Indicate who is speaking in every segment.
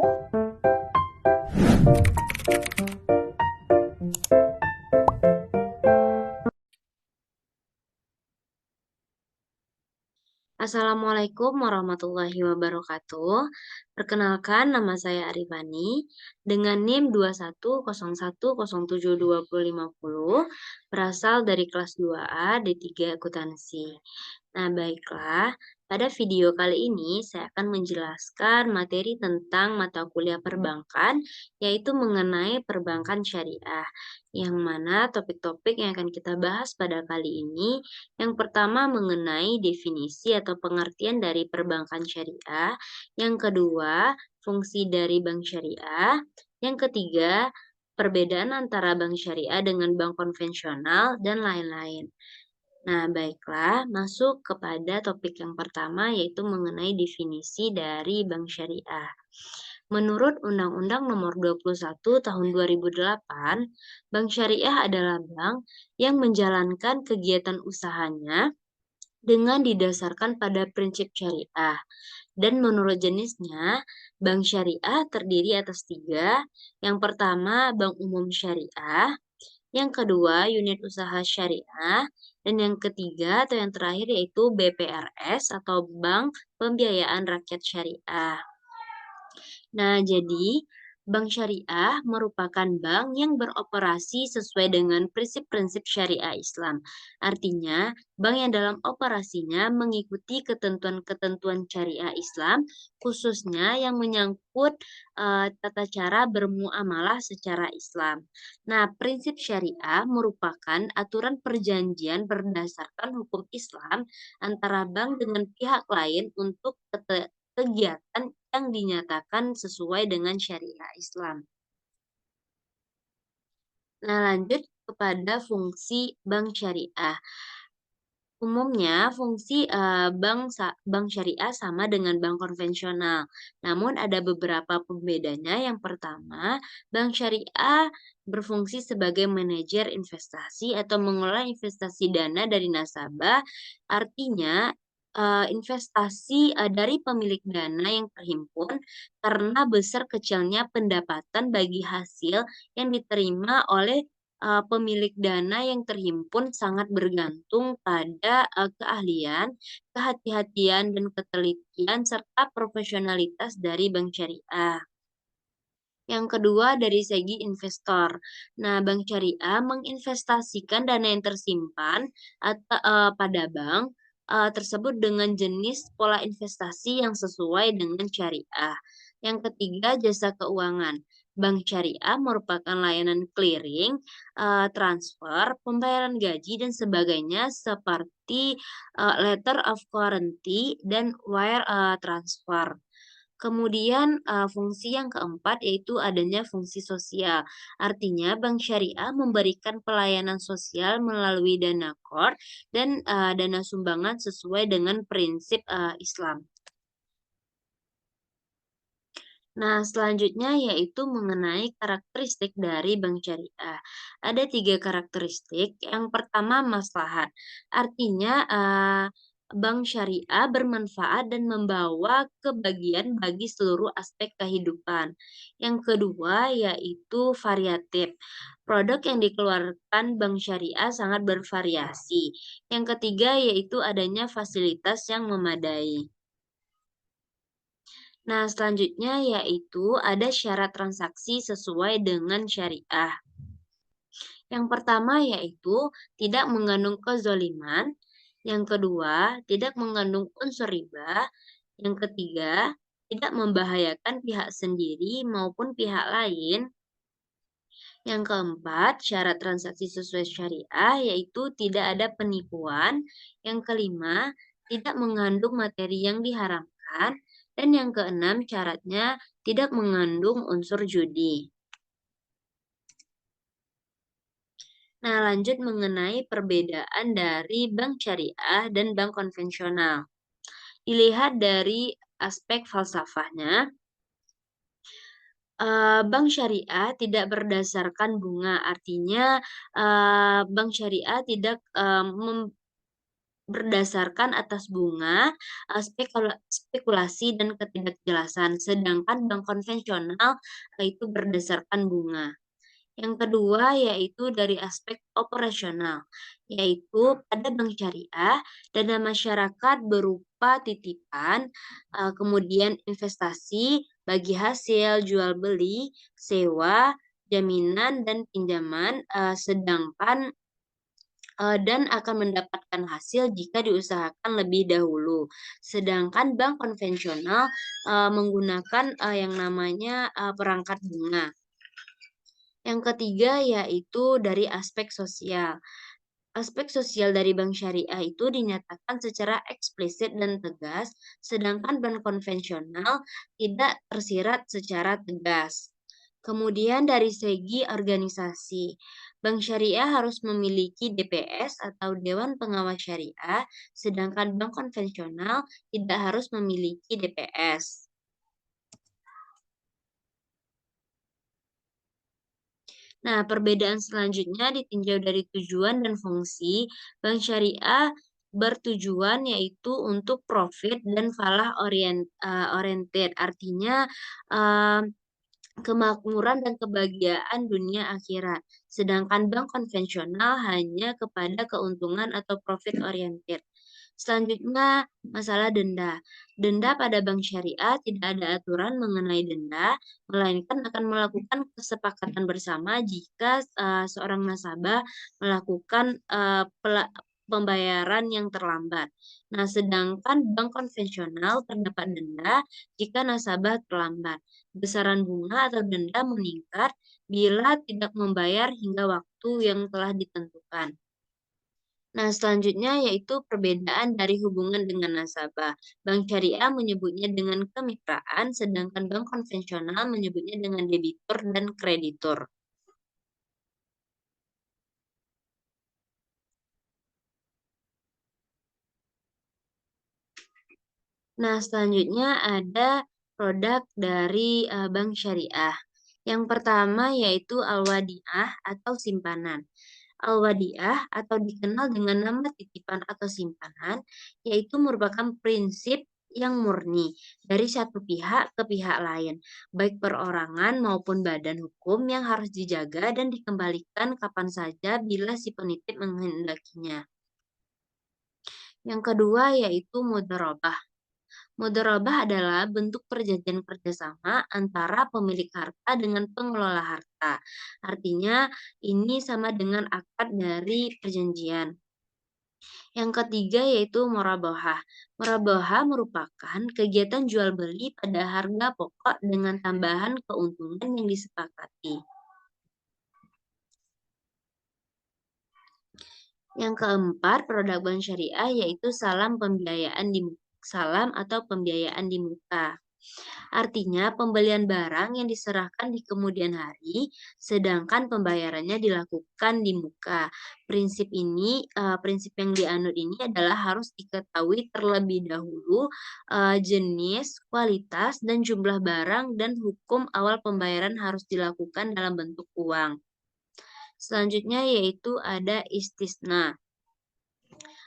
Speaker 1: Assalamualaikum warahmatullahi wabarakatuh. Perkenalkan, nama saya Arifani dengan NIM 2101072050, berasal dari kelas 2A D3 Akuntansi. Nah, baiklah. Pada video kali ini saya akan menjelaskan materi tentang mata kuliah perbankan, yaitu mengenai perbankan syariah. Yang mana topik-topik yang akan kita bahas pada kali ini, yang pertama mengenai definisi atau pengertian dari perbankan syariah, yang kedua fungsi dari bank syariah, yang ketiga perbedaan antara bank syariah dengan bank konvensional, dan lain-lain. Nah, baiklah, masuk kepada topik yang pertama, yaitu mengenai definisi dari bank syariah. Menurut Undang-Undang Nomor 21 Tahun 2008, bank syariah adalah bank yang menjalankan kegiatan usahanya dengan didasarkan pada prinsip syariah. Dan menurut jenisnya, bank syariah terdiri atas 3. Yang pertama, bank umum syariah. Yang kedua, unit usaha syariah. Dan yang ketiga atau yang terakhir yaitu BPRS atau Bank Pembiayaan Rakyat Syariah. Nah, jadi bank syariah merupakan bank yang beroperasi sesuai dengan prinsip-prinsip syariah Islam. Artinya, bank yang dalam operasinya mengikuti ketentuan-ketentuan syariah Islam, khususnya yang menyangkut tata cara bermuamalah secara Islam. Nah, prinsip syariah merupakan aturan perjanjian berdasarkan hukum Islam antara bank dengan pihak lain untuk kegiatan yang dinyatakan sesuai dengan syariah Islam. Nah, lanjut kepada fungsi bank syariah. Umumnya, fungsi bank syariah sama dengan bank konvensional. Namun, ada beberapa pembedanya. Yang pertama, bank syariah berfungsi sebagai manajer investasi atau mengelola investasi dana dari nasabah. Artinya, investasi dari pemilik dana yang terhimpun karena besar kecilnya pendapatan bagi hasil yang diterima oleh pemilik dana yang terhimpun sangat bergantung pada keahlian, kehati-hatian, dan ketelitian serta profesionalitas dari bank syariah. Yang kedua, dari segi investor. Nah, bank syariah menginvestasikan dana yang tersimpan pada bank tersebut dengan jenis pola investasi yang sesuai dengan syariah. Yang ketiga, jasa keuangan. Bank syariah merupakan layanan clearing, transfer, pembayaran gaji, dan sebagainya seperti letter of guarantee dan wire transfer. Kemudian fungsi yang keempat yaitu adanya fungsi sosial. Artinya bank syariah memberikan pelayanan sosial melalui dana KOR dan dana sumbangan sesuai dengan prinsip Islam. Nah, selanjutnya yaitu mengenai karakteristik dari bank syariah. Ada 3 karakteristik. Yang pertama, maslahat. Artinya, bank syariah bermanfaat dan membawa kebahagiaan bagi seluruh aspek kehidupan. Yang kedua, yaitu variatif. Produk yang dikeluarkan bank syariah sangat bervariasi. Yang ketiga, yaitu adanya fasilitas yang memadai. Nah, selanjutnya yaitu ada syarat transaksi sesuai dengan syariah. Yang pertama yaitu tidak mengandung kezoliman. Yang kedua, tidak mengandung unsur riba. Yang ketiga, tidak membahayakan pihak sendiri maupun pihak lain. Yang keempat, syarat transaksi sesuai syariah yaitu tidak ada penipuan. Yang kelima, tidak mengandung materi yang diharamkan. Dan yang keenam, syaratnya tidak mengandung unsur judi. Nah, lanjut mengenai perbedaan dari bank syariah dan bank konvensional. Dilihat dari aspek falsafahnya, bank syariah tidak berdasarkan bunga, artinya bank syariah tidak berdasarkan atas bunga, spekulasi dan ketidakjelasan, sedangkan bank konvensional itu berdasarkan bunga. Yang kedua yaitu dari aspek operasional, yaitu pada bank syariah, dana masyarakat berupa titipan, kemudian investasi bagi hasil jual beli, sewa, jaminan dan pinjaman, dan akan mendapatkan hasil jika diusahakan lebih dahulu. Sedangkan bank konvensional, menggunakan, yang namanya, perangkat bunga. Yang ketiga yaitu dari aspek sosial. Aspek sosial dari bank syariah itu dinyatakan secara eksplisit dan tegas, sedangkan bank konvensional tidak tersirat secara tegas. Kemudian dari segi organisasi, bank syariah harus memiliki DPS atau Dewan Pengawas Syariah, sedangkan bank konvensional tidak harus memiliki DPS. Nah, perbedaan selanjutnya ditinjau dari tujuan dan fungsi. Bank syariah bertujuan yaitu untuk profit dan falah oriented. Artinya, eh, kemakmuran dan kebahagiaan dunia akhirat. Sedangkan bank konvensional hanya kepada keuntungan atau profit oriented. Selanjutnya, masalah denda. Denda pada bank syariah tidak ada aturan mengenai denda, melainkan akan melakukan kesepakatan bersama jika seorang nasabah melakukan pembayaran yang terlambat. Nah, sedangkan bank konvensional terdapat denda jika nasabah terlambat. Besaran bunga atau denda meningkat bila tidak membayar hingga waktu yang telah ditentukan. Nah, selanjutnya yaitu perbedaan dari hubungan dengan nasabah. Bank syariah menyebutnya dengan kemitraan, sedangkan bank konvensional menyebutnya dengan debitur dan kreditur. Nah, selanjutnya ada produk dari bank syariah. Yang pertama yaitu al-wadiah atau simpanan. Al-wadiah atau dikenal dengan nama titipan atau simpanan, yaitu merupakan prinsip yang murni dari satu pihak ke pihak lain, baik perorangan maupun badan hukum yang harus dijaga dan dikembalikan kapan saja bila si penitip menghendakinya. Yang kedua yaitu mudharabah. Mudharabah adalah bentuk perjanjian kerjasama antara pemilik harta dengan pengelola harta. Artinya, ini sama dengan akad dari perjanjian. Yang ketiga yaitu murabahah. Murabahah merupakan kegiatan jual beli pada harga pokok dengan tambahan keuntungan yang disepakati. Yang keempat, produk bank syariah yaitu salam atau pembiayaan di muka. Artinya pembelian barang yang diserahkan di kemudian hari, sedangkan pembayarannya dilakukan di muka. Prinsip yang dianut ini adalah harus diketahui terlebih dahulu jenis, kualitas, dan jumlah barang dan hukum awal pembayaran harus dilakukan dalam bentuk uang. Selanjutnya yaitu ada istisna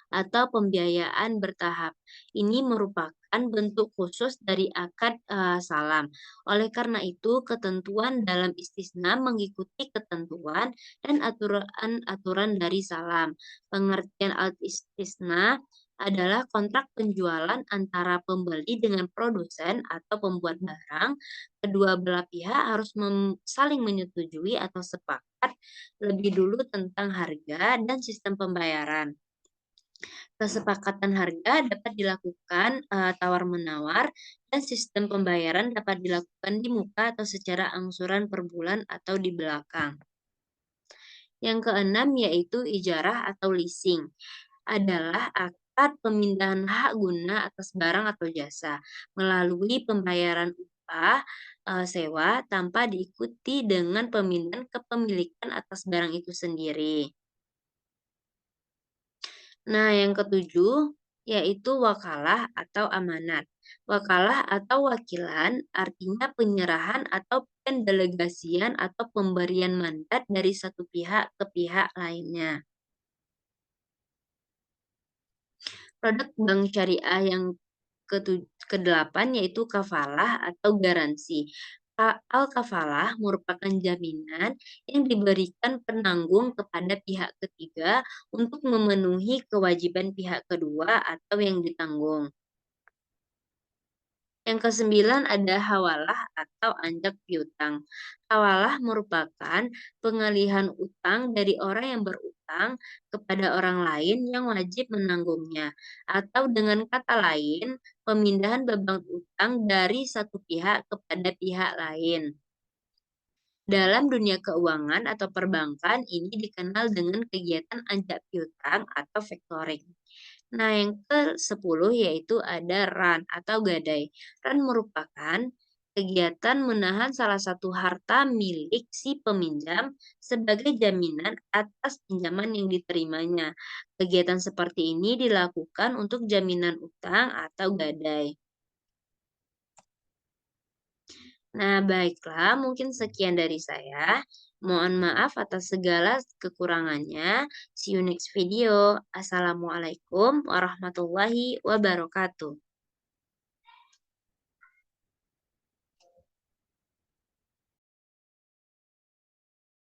Speaker 1: atau pembiayaan bertahap. Ini merupakan bentuk khusus dari akad salam. Oleh karena itu, ketentuan dalam istisna mengikuti ketentuan dan aturan-aturan dari salam. Pengertian al-istisna adalah kontrak penjualan antara pembeli dengan produsen atau pembuat barang. Kedua belah pihak harus saling menyetujui atau sepakat lebih dulu tentang harga dan sistem pembayaran. Kesepakatan harga dapat dilakukan tawar-menawar dan sistem pembayaran dapat dilakukan di muka atau secara angsuran per bulan atau di belakang. Yang keenam yaitu ijarah atau leasing. Adalah akad pemindahan hak guna atas barang atau jasa melalui pembayaran upah sewa tanpa diikuti dengan pemindahan kepemilikan atas barang itu sendiri. Nah, yang ketujuh yaitu wakalah atau amanat. Wakalah atau wakilan artinya penyerahan atau pendelegasian atau pemberian mandat dari satu pihak ke pihak lainnya. Produk bank syariah yang kedelapan yaitu kafalah atau garansi. Al-kafalah merupakan jaminan yang diberikan penanggung kepada pihak ketiga untuk memenuhi kewajiban pihak kedua atau yang ditanggung. Yang kesembilan ada hawalah atau anjak piutang. Hawalah merupakan pengalihan utang dari orang yang berutang kepada orang lain yang wajib menanggungnya. Atau dengan kata lain, pemindahan beban utang dari satu pihak kepada pihak lain. Dalam dunia keuangan atau perbankan, ini dikenal dengan kegiatan anjak piutang atau factoring. Nah, yang ke-10 yaitu ada RAN atau gadai. RAN merupakan kegiatan menahan salah satu harta milik si peminjam sebagai jaminan atas pinjaman yang diterimanya. Kegiatan seperti ini dilakukan untuk jaminan utang atau gadai. Nah, baiklah, mungkin sekian dari saya. Mohon maaf atas segala kekurangannya. See you next video. Assalamualaikum warahmatullahi wabarakatuh.